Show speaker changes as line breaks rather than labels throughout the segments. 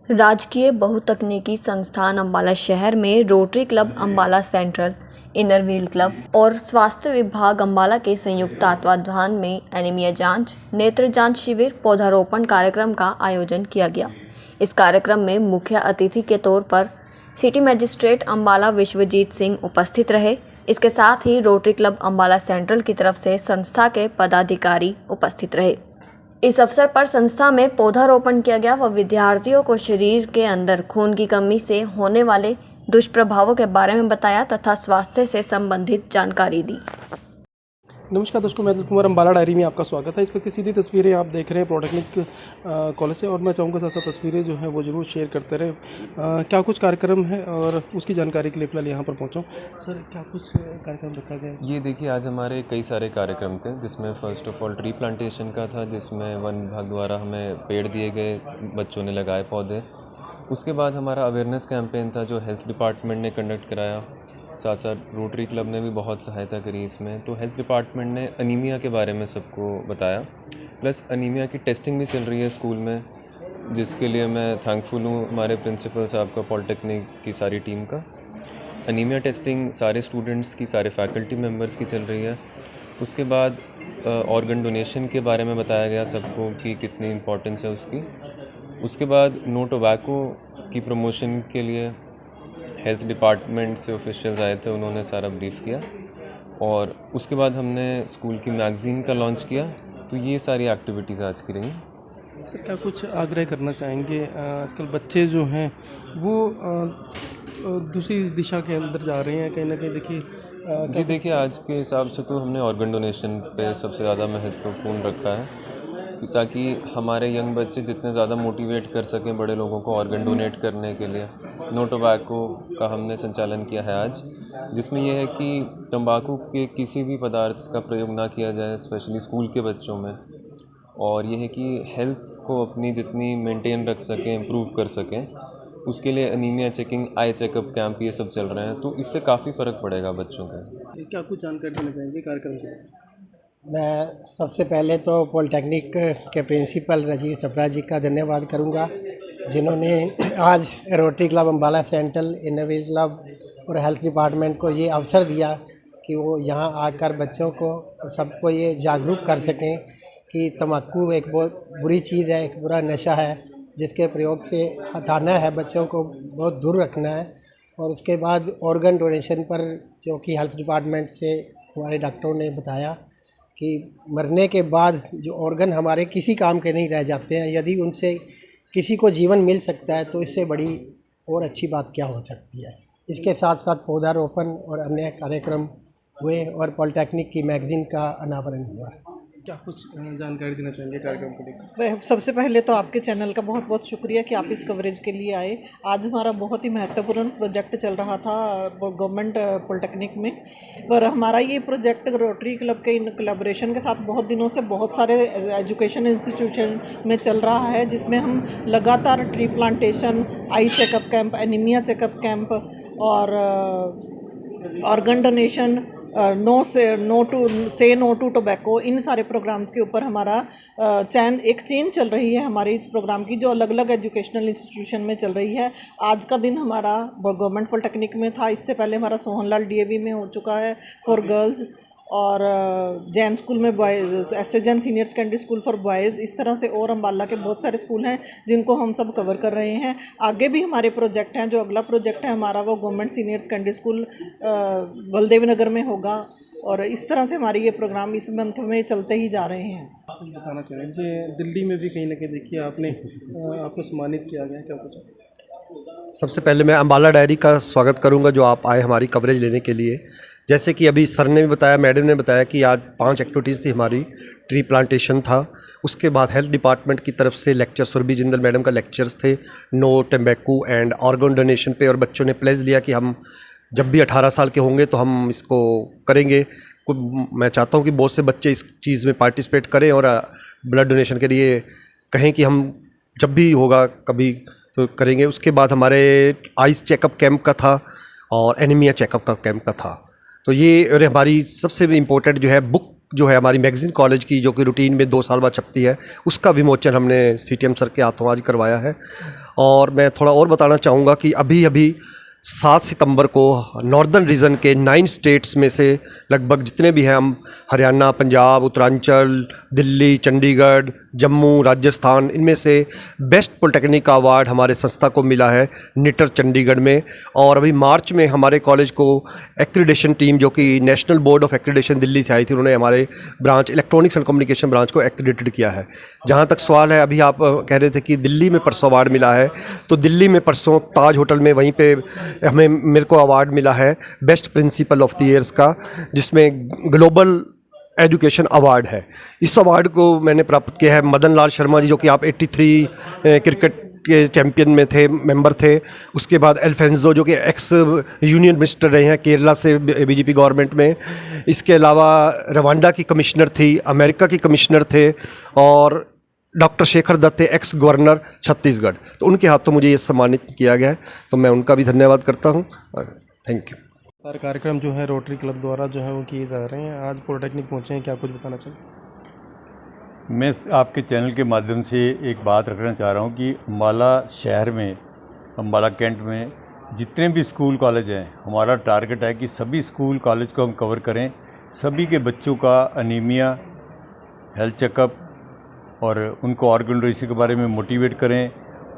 राजकीय बहुतकनीकी संस्थान अम्बाला शहर में rotary club Ambala central, inner wheel club और स्वास्थ्य विभाग अम्बाला के संयुक्त तत्वावधान में एनीमिया जांच, नेत्र जांच शिविर, पौधारोपण कार्यक्रम का आयोजन किया गया। इस कार्यक्रम में मुख्य अतिथि के तौर पर सिटी मजिस्ट्रेट अम्बाला विश्वजीत सिंह उपस्थित रहे। इसके साथ ही रोटरी क्लब अम्बाला सेंट्रल की तरफ से संस्था के पदाधिकारी उपस्थित रहे। इस अवसर पर संस्था में पौधारोपण किया गया व विद्यार्थियों को शरीर के अंदर खून की कमी से होने वाले दुष्प्रभावों के बारे में बताया तथा स्वास्थ्य से संबंधित जानकारी दी।
नमस्कार दोस्तों, मैं अतुल कुमार अम्बाला डायरी में आपका स्वागत है। इस वक्त की सीधी तस्वीरें आप देख रहे हैं पॉलिटेक्निक कॉलेज से, और मैं चाहूँगा साथ तस्वीरें जो हैं वो ज़रूर शेयर करते रहे। क्या कुछ कार्यक्रम है और उसकी जानकारी के लिए फिलहाल यहाँ पर पहुँचा हूँ। सर, क्या कुछ कार्यक्रम रखा गया है?
ये देखिए, आज हमारे कई सारे कार्यक्रम थे, जिसमें first of all tree plantation का था, जिसमें वन विभाग द्वारा हमें पेड़ दिए गए, बच्चों ने लगाए पौधे। उसके बाद हमारा अवेयरनेस कैंपेन था जो हेल्थ डिपार्टमेंट ने कंडक्ट कराया। साथ साथ रोटरी क्लब ने भी बहुत सहायता करी इसमें। तो हेल्थ डिपार्टमेंट ने अनीमिया के बारे में सबको बताया, प्लस अनीमिया की टेस्टिंग भी चल रही है स्कूल में, जिसके लिए मैं थैंकफुल हूँ हमारे प्रिंसिपल साहब का, पॉलिटेक्निक की सारी टीम का। अनीमिया टेस्टिंग सारे स्टूडेंट्स की, सारे फैकल्टी मेम्बर्स की चल रही है। उसके बाद ऑर्गन डोनेशन के बारे में बताया गया सबको कि कितनी इम्पोर्टेंस है उसकी। उसके बाद नो टोबैको की प्रमोशन के लिए हेल्थ डिपार्टमेंट से ऑफिशियल्स आए थे, उन्होंने सारा ब्रीफ किया। और उसके बाद हमने स्कूल की मैगज़ीन का लॉन्च किया। तो ये सारी एक्टिविटीज़ आज की रही।
सर, क्या कुछ आग्रह करना चाहेंगे? आजकल बच्चे जो हैं वो दूसरी दिशा के अंदर जा रहे हैं कहीं ना कहीं। देखिए
जी देखिए, आज के हिसाब से तो हमने ऑर्गन डोनेशन पे सबसे ज़्यादा महत्वपूर्ण रखा है, ताकि हमारे यंग बच्चे जितने ज़्यादा मोटिवेट कर सकें बड़े लोगों को ऑर्गन डोनेट करने के लिए। नो टोबैको का हमने संचालन किया है आज, जिसमें यह है कि तंबाकू के किसी भी पदार्थ का प्रयोग ना किया जाए, स्पेशली स्कूल के बच्चों में। और यह है कि हेल्थ को अपनी जितनी मेंटेन रख सकें, इम्प्रूव कर सकें, उसके लिए अनीमिया चेकिंग, आई चेकअप कैंप ये सब चल रहे हैं। तो इससे काफ़ी फ़र्क पड़ेगा बच्चों का।
क्या कुछ जानकारी देना चाहेंगे कार्यक्रम के?
मैं सबसे पहले तो पॉलिटेक्निक के प्रिंसिपल राजीव सप्रा जी का धन्यवाद करूंगा, जिन्होंने आज rotary club Ambala central, inner wheel club और हेल्थ डिपार्टमेंट को ये अवसर दिया कि वो यहाँ आकर बच्चों को और सबको ये जागरूक कर सकें कि तम्बाकू एक बहुत बुरी चीज़ है, एक बुरा नशा है, जिसके प्रयोग से हटाना है, बच्चों को बहुत दूर रखना है। और उसके बाद ऑर्गन डोनेशन पर, जो कि हेल्थ डिपार्टमेंट से हमारे डॉक्टरों ने बताया कि मरने के बाद जो ऑर्गन हमारे किसी काम के नहीं रह जाते हैं, यदि उनसे किसी को जीवन मिल सकता है तो इससे बड़ी और अच्छी बात क्या हो सकती है। इसके साथ साथ पौधारोपण और अन्य कार्यक्रम हुए और पॉलिटेक्निक की मैगज़ीन का अनावरण हुआ।
क्या कुछ जानकारी देना चाहेंगे कार्यक्रम को लेकर?
सबसे पहले तो आपके चैनल का बहुत बहुत शुक्रिया कि आप इस कवरेज के लिए आए। आज हमारा बहुत ही महत्वपूर्ण प्रोजेक्ट चल रहा था गवर्नमेंट पॉलिटेक्निक में, पर हमारा ये प्रोजेक्ट रोटरी क्लब के इन कोलैबोरेशन के साथ बहुत दिनों से बहुत सारे एजुकेशन इंस्टीट्यूशन में चल रहा है, जिसमें हम लगातार tree plantation, eye checkup camp, anaemia checkup camp और organ donation, no to tobacco, इन सारे प्रोग्राम्स के ऊपर हमारा एक चेन चल रही है हमारी इस प्रोग्राम की, जो अलग अलग एजुकेशनल इंस्टीट्यूशन में चल रही है। आज का दिन हमारा गवर्नमेंट पॉलिटेक्निक में था, इससे पहले हमारा सोहनलाल डीएवी में हो चुका है फॉर गर्ल्स, और जैन स्कूल में boys, S Jain senior secondary school for boys. इस तरह से और अम्बाला के बहुत सारे स्कूल हैं जिनको हम सब कवर कर रहे हैं। आगे भी हमारे प्रोजेक्ट हैं। जो अगला प्रोजेक्ट है हमारा वो government senior secondary school Baldev Nagar में होगा, और इस तरह से हमारी ये प्रोग्राम इस मंथ में चलते ही जा रहे हैं।
आप कुछ बताना चाहेंगे? दिल्ली में भी कहीं ना कहीं देखिए आपको सम्मानित किया गया, क्या कुछ?
सबसे पहले मैं अम्बाला डायरी का स्वागत करूंगा, जो आप आए हमारी कवरेज लेने के लिए। जैसे कि अभी सर ने भी बताया, मैडम ने बताया कि आज 5 एक्टिविटीज़ थी हमारी। ट्री प्लांटेशन था, उसके बाद हेल्थ डिपार्टमेंट की तरफ से लेक्चर, सुरभि जिंदल मैडम का लेक्चर्स थे नो टम्बैकू एंड ऑर्गन डोनेशन पे, और बच्चों ने प्लेज लिया कि हम जब भी 18 साल के होंगे तो हम इसको करेंगे। मैं चाहता हूँ कि बहुत से बच्चे इस चीज़ में पार्टिसिपेट करें और ब्लड डोनेशन के लिए कहें कि हम जब भी होगा कभी तो करेंगे। उसके बाद हमारे आइस चेकअप कैंप का था और एनीमिया चेकअप का कैंप का था। तो ये और हमारी सबसे इम्पोर्टेंट जो है बुक जो है हमारी मैगज़ीन कॉलेज की, जो कि रूटीन में 2 साल बाद छपती है, उसका विमोचन हमने सीटीएम सर के हाथों आज करवाया है। और मैं थोड़ा और बताना चाहूँगा कि अभी अभी 7 सितंबर को नॉर्दर्न रीजन के 9 स्टेट्स में से लगभग जितने भी हैं, हम हरियाणा, पंजाब, उत्तरांचल, दिल्ली, चंडीगढ़, जम्मू, राजस्थान, इनमें से बेस्ट पॉलिटेक्निक का अवार्ड हमारे संस्था को मिला है निटर चंडीगढ़ में। और अभी मार्च में हमारे कॉलेज को एक्रीडेशन टीम, जो कि national board of accreditation Delhi से आई थी, उन्होंने हमारे branch electronics and communication branch को एक्रीडेटेड किया है। जहाँ तक सवाल है, अभी आप कह रहे थे कि दिल्ली में परसों अवार्ड मिला है, तो दिल्ली में परसों ताज होटल में वहीं पे मेरे को अवार्ड मिला है best principle of the years का, जिसमें ग्लोबल एजुकेशन अवार्ड है। इस अवार्ड को मैंने प्राप्त किया है मदन लाल शर्मा जी, जो कि आप 83 क्रिकेट के चैंपियन में थे, मेंबर थे। उसके बाद एल्फेंजो, जो कि एक्स यूनियन मिनिस्टर रहे हैं केरला से बीजेपी गवर्नमेंट में। इसके अलावा रवांडा की कमिश्नर थी, अमेरिका की कमिश्नर थे, और डॉक्टर शेखर दत्त थे, एक्स गवर्नर छत्तीसगढ़। तो उनके हाथों मुझे ये सम्मानित किया गया है, तो मैं उनका भी धन्यवाद करता हूँ। Thank you.
सारे कार्यक्रम जो है रोटरी क्लब द्वारा जो है वो किए जा रहे हैं। आज पॉलिटेक्निक पहुँचे हैं, क्या कुछ बताना चाहिए?
मैं आपके चैनल के माध्यम से एक बात रखना चाह रहा हूँ कि अम्बाला शहर में, अम्बाला कैंट में जितने भी स्कूल कॉलेज हैं, हमारा टारगेट है कि सभी स्कूल कॉलेज को हम कवर करें। सभी के बच्चों का अनीमिया, हेल्थ चेकअप और उनको ऑर्गन डोनेशन के बारे में मोटिवेट करें,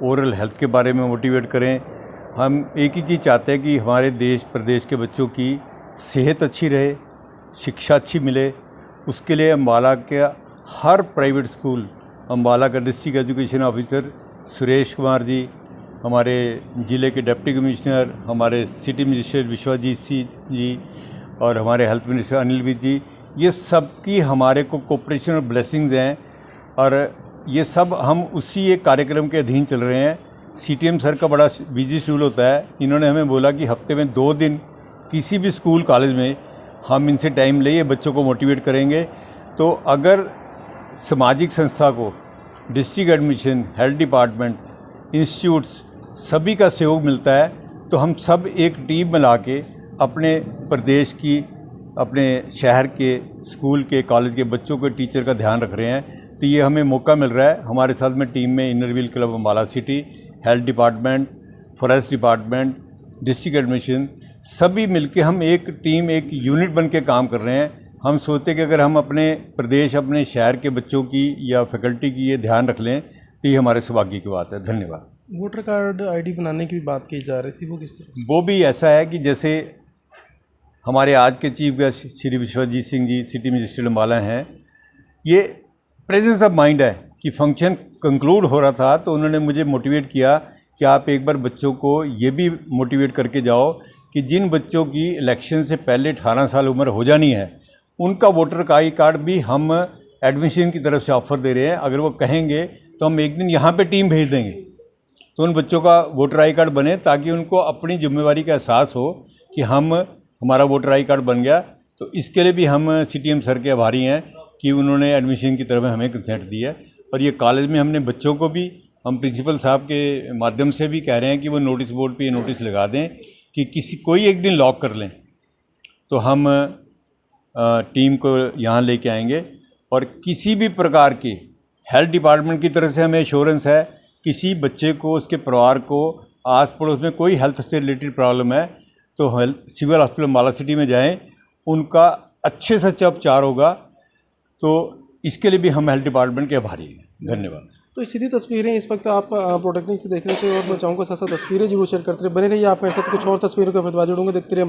ओरल हेल्थ के बारे में मोटिवेट करें। हम एक ही चीज़ चाहते हैं कि हमारे देश प्रदेश के बच्चों की सेहत अच्छी रहे, शिक्षा अच्छी मिले। उसके लिए अम्बाला के हर प्राइवेट स्कूल, अम्बाला का district education officer Suresh Kumar ji, हमारे ज़िले के डिप्टी कमिश्नर, हमारे सिटी मजिस्ट्रेट विश्वजीत सिंह जी और हमारे हेल्थ मिनिस्टर अनिल विज जी, ये सबकी हमारे को कोऑपरेशन और ब्लेसिंग्स हैं। और ये सब हम उसी एक कार्यक्रम के अधीन चल रहे हैं। सीटीएम सर का बड़ा बिजी शेड्यूल होता है। इन्होंने हमें बोला कि हफ्ते में 2 दिन किसी भी स्कूल कॉलेज में हम इनसे टाइम ले बच्चों को मोटिवेट करेंगे। तो अगर सामाजिक संस्था को, district admission, health department, institutes सभी का सहयोग मिलता है, तो हम सब एक टीम बना के अपने प्रदेश की, अपने शहर के स्कूल के, कॉलेज के बच्चों के, टीचर का ध्यान रख रहे हैं। तो ये हमें मौका मिल रहा है। हमारे साथ में टीम में inner wheel club Ambala city, health department, forest department, district admission, सभी मिलके हम एक टीम, एक यूनिट बन के काम कर रहे हैं। हम सोचते कि अगर हम अपने प्रदेश, अपने शहर के बच्चों की या फैकल्टी की ये ध्यान रख लें तो ये हमारे सौभाग्य की बात है। धन्यवाद।
वोटर कार्ड आईडी बनाने की भी बात की जा रही थी, वो किस तरह?
वो भी ऐसा है कि जैसे हमारे आज के चीफ गेस्ट श्री विश्वजीत सिंह जी, सिटी मजिस्ट्रेट अम्बाला हैं, ये प्रेजेंस ऑफ माइंड है कि फंक्शन कंक्लूड हो रहा था तो उन्होंने मुझे मोटिवेट किया कि आप एक बार बच्चों को ये भी मोटिवेट करके जाओ कि जिन बच्चों की इलेक्शन से पहले 18 साल उम्र हो जानी है, उनका वोटर आई कार्ड भी हम एडमिशन की तरफ से ऑफ़र दे रहे हैं। अगर वो कहेंगे तो हम एक दिन यहाँ पे टीम भेज देंगे तो उन बच्चों का वोटर आई कार्ड बने, ताकि उनको अपनी जिम्मेवारी का एहसास हो कि हमारा वोटर आई कार्ड बन गया। तो इसके लिए भी हम सीटीएम सर के आभारी हैं कि उन्होंने एडमिशन की तरफ हमें कंसेंट दिया। और ये कॉलेज में हमने बच्चों को भी, हम प्रिंसिपल साहब के माध्यम से भी कह रहे हैं कि वो नोटिस बोर्ड पे ये नोटिस लगा दें कि कोई एक दिन लॉक कर लें तो हम टीम को यहाँ लेके आएंगे। और किसी भी प्रकार के हेल्थ डिपार्टमेंट की तरफ से हमें एश्योरेंस है, किसी बच्चे को, उसके परिवार को, आस पड़ोस में कोई हेल्थ से रिलेटेड प्रॉब्लम है तो सिविल हॉस्पिटल अम्बाला सिटी में जाएं, उनका अच्छे से अच्छा उपचार होगा। तो इसके लिए भी हम हेल्थ डिपार्टमेंट के आभारी हैं। धन्यवाद।
तो सीधी तस्वीरें इस वक्त आप पॉलिटेक्निक से देख रहे थे, और मैं चाहूँगा साथ साथ तस्वीरें जरूर शेयर करते रहे। बने रहिए आप मेरे साथ, कुछ और तस्वीरों का फिर जुड़ूंगा। देखते रहिए।